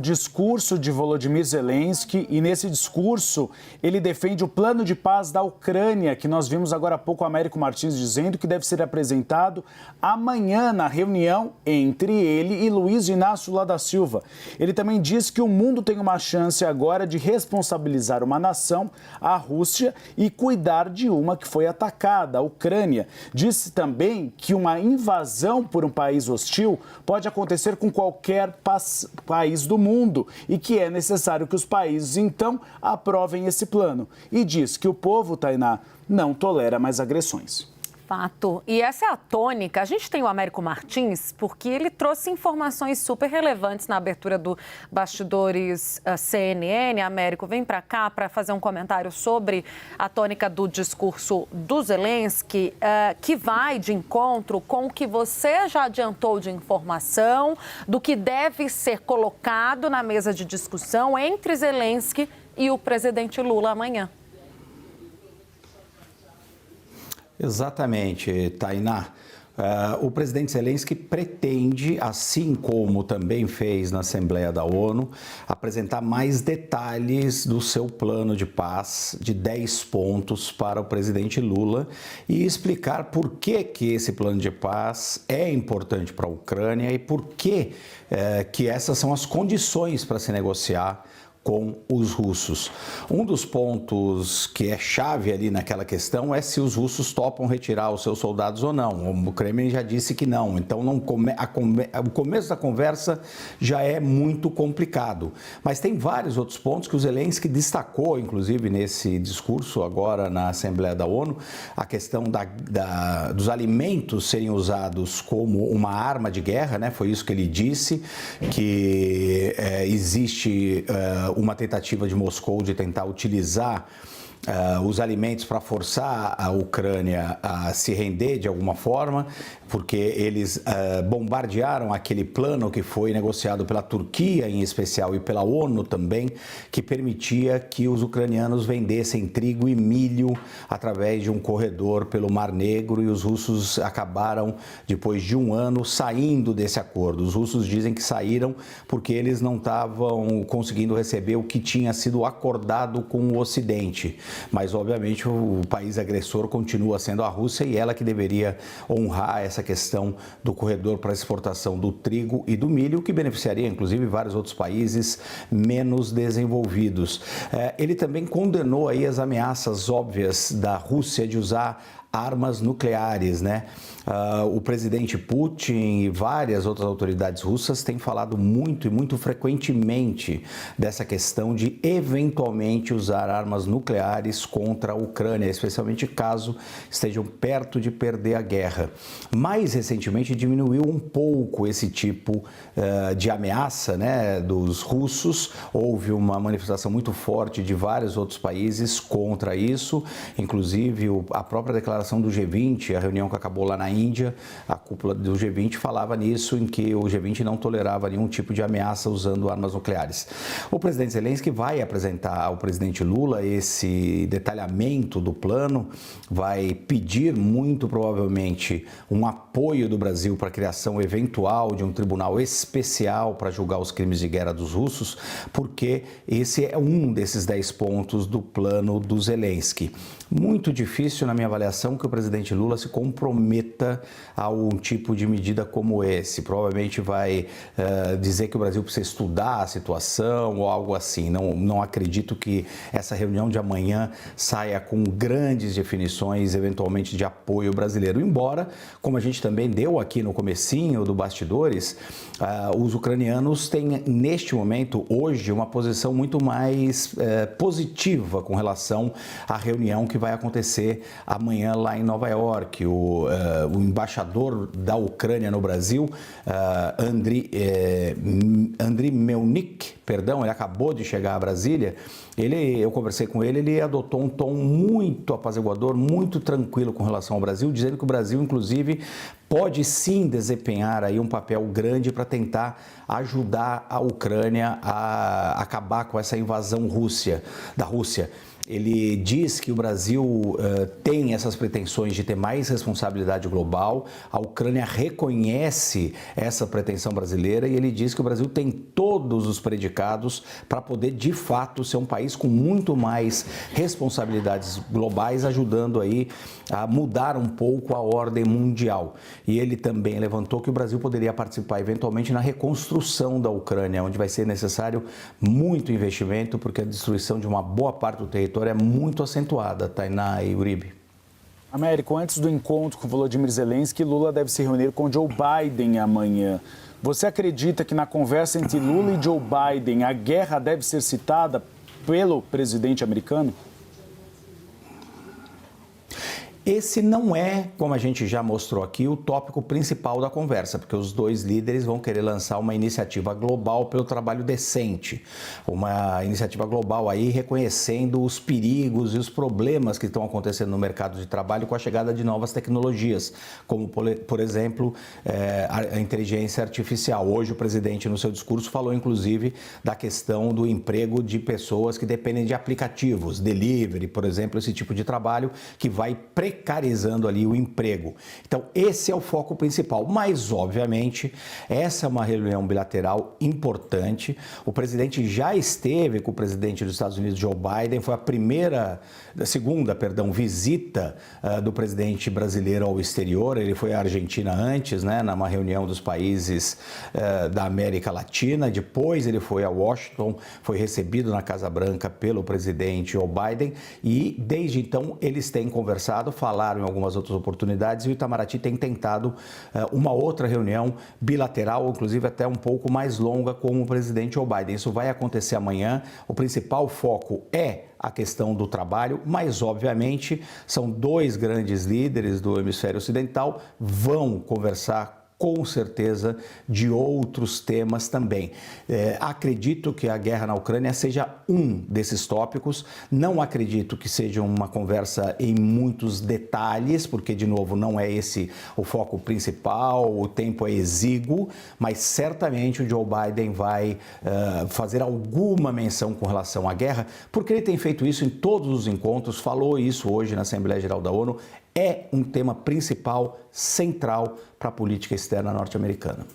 Discurso de Volodymyr Zelensky, e nesse discurso ele defende o plano de paz da Ucrânia, que nós vimos agora há pouco o Américo Martins dizendo que deve ser apresentado amanhã na reunião entre ele e Luiz Inácio Lula da Silva. Ele também diz que o mundo tem uma chance agora de responsabilizar uma nação, a Rússia, e cuidar de uma que foi atacada, a Ucrânia. Disse também que uma invasão por um país hostil pode acontecer com qualquer país do mundo e que é necessário que os países, então, aprovem esse plano. E diz que o povo, Tainá, não tolera mais agressões. Fato. E essa é a tônica. A gente tem o Américo Martins porque ele trouxe informações super relevantes na abertura do Bastidores CNN. Américo, vem para cá para fazer um comentário sobre a tônica do discurso do Zelensky, que vai de encontro com o que você já adiantou de informação do que deve ser colocado na mesa de discussão entre Zelensky e o presidente Lula amanhã. Exatamente, Tainá. O presidente Zelensky pretende, assim como também fez na Assembleia da ONU, apresentar mais detalhes do seu plano de paz de 10 pontos para o presidente Lula e explicar por que esse plano de paz é importante para a Ucrânia e por que essas são as condições para se negociar com os russos. Um dos pontos que é chave ali naquela questão é se os russos topam retirar os seus soldados ou não. O Kremlin já disse que não, então o começo da conversa já é muito complicado. Mas tem vários outros pontos que o Zelensky destacou, inclusive nesse discurso agora na Assembleia da ONU, a questão dos alimentos serem usados como uma arma de guerra, né? Foi isso que ele disse, que existe uma tentativa de Moscou de tentar utilizar os alimentos para forçar a Ucrânia a se render de alguma forma, porque eles bombardearam aquele plano que foi negociado pela Turquia em especial e pela ONU também, que permitia que os ucranianos vendessem trigo e milho através de um corredor pelo Mar Negro, e os russos acabaram, depois de um ano, saindo desse acordo. Os russos dizem que saíram porque eles não estavam conseguindo receber o que tinha sido acordado com o Ocidente. Mas, obviamente, o país agressor continua sendo a Rússia e ela que deveria honrar essa questão do corredor para exportação do trigo e do milho, que beneficiaria, inclusive, vários outros países menos desenvolvidos. Ele também condenou aí as ameaças óbvias da Rússia de usar armas nucleares, né? O presidente Putin e várias outras autoridades russas têm falado muito e muito frequentemente dessa questão de eventualmente usar armas nucleares contra a Ucrânia, especialmente caso estejam perto de perder a guerra. Mais recentemente diminuiu um pouco esse tipo de ameaça, né, dos russos. Houve uma manifestação muito forte de vários outros países contra isso, inclusive a própria declaração do G20, a reunião que acabou lá na Índia, a cúpula do G20 falava nisso, em que o G20 não tolerava nenhum tipo de ameaça usando armas nucleares. O presidente Zelensky vai apresentar ao presidente Lula esse detalhamento do plano, vai pedir muito provavelmente um apoio do Brasil para a criação eventual de um tribunal especial para julgar os crimes de guerra dos russos, porque esse é um desses 10 pontos do plano do Zelensky. Muito difícil, na minha avaliação, que o presidente Lula se comprometa a um tipo de medida como esse. Provavelmente vai dizer que o Brasil precisa estudar a situação ou algo assim. Não acredito que essa reunião de amanhã saia com grandes definições, eventualmente, de apoio brasileiro. Embora, como a gente também deu aqui no comecinho do Bastidores, os ucranianos têm, neste momento, hoje, uma posição muito mais positiva com relação à reunião que vai acontecer amanhã lá em Nova York. O embaixador da Ucrânia no Brasil, Andriy Melnik, ele acabou de chegar a Brasília. Eu conversei com ele, ele adotou um tom muito apaziguador, muito tranquilo com relação ao Brasil, dizendo que o Brasil, inclusive, pode sim desempenhar aí um papel grande para tentar ajudar a Ucrânia a acabar com essa invasão da Rússia. Ele diz que o Brasil tem essas pretensões de ter mais responsabilidade global. A Ucrânia reconhece essa pretensão brasileira e ele diz que o Brasil tem todos os predicados para poder, de fato, ser um país com muito mais responsabilidades globais, ajudando aí a mudar um pouco a ordem mundial. E ele também levantou que o Brasil poderia participar eventualmente na reconstrução da Ucrânia, onde vai ser necessário muito investimento, porque a destruição de uma boa parte do território é muito acentuada, Tainá e Uribe. Américo, antes do encontro com Volodymyr Zelensky, Lula deve se reunir com Joe Biden amanhã. Você acredita que na conversa entre Lula e Joe Biden a guerra deve ser citada pelo presidente americano? Esse não é, como a gente já mostrou aqui, o tópico principal da conversa, porque os dois líderes vão querer lançar uma iniciativa global pelo trabalho decente, uma iniciativa global aí reconhecendo os perigos e os problemas que estão acontecendo no mercado de trabalho com a chegada de novas tecnologias, como, por exemplo, a inteligência artificial. Hoje o presidente, no seu discurso, falou inclusive da questão do emprego de pessoas que dependem de aplicativos, delivery, por exemplo, esse tipo de trabalho que vai precarizando ali o emprego. Então, esse é o foco principal, mas, obviamente, essa é uma reunião bilateral importante. O presidente já esteve com o presidente dos Estados Unidos, Joe Biden, foi a segunda visita do presidente brasileiro ao exterior. Ele foi à Argentina antes, né, numa reunião dos países da América Latina, depois ele foi a Washington, foi recebido na Casa Branca pelo presidente Joe Biden e, desde então, eles têm conversado, falaram em algumas outras oportunidades e o Itamaraty tem tentado uma outra reunião bilateral, inclusive até um pouco mais longa com o presidente Joe Biden. Isso vai acontecer amanhã. O principal foco é a questão do trabalho, mas obviamente são dois grandes líderes do hemisfério ocidental, vão conversar com certeza de outros temas também. Acredito que a guerra na Ucrânia seja um desses tópicos, não acredito que seja uma conversa em muitos detalhes, porque, de novo, não é esse o foco principal, o tempo é exíguo, mas certamente o Joe Biden vai fazer alguma menção com relação à guerra, porque ele tem feito isso em todos os encontros, falou isso hoje na Assembleia Geral da ONU, é um tema principal, central para a política externa norte-americana.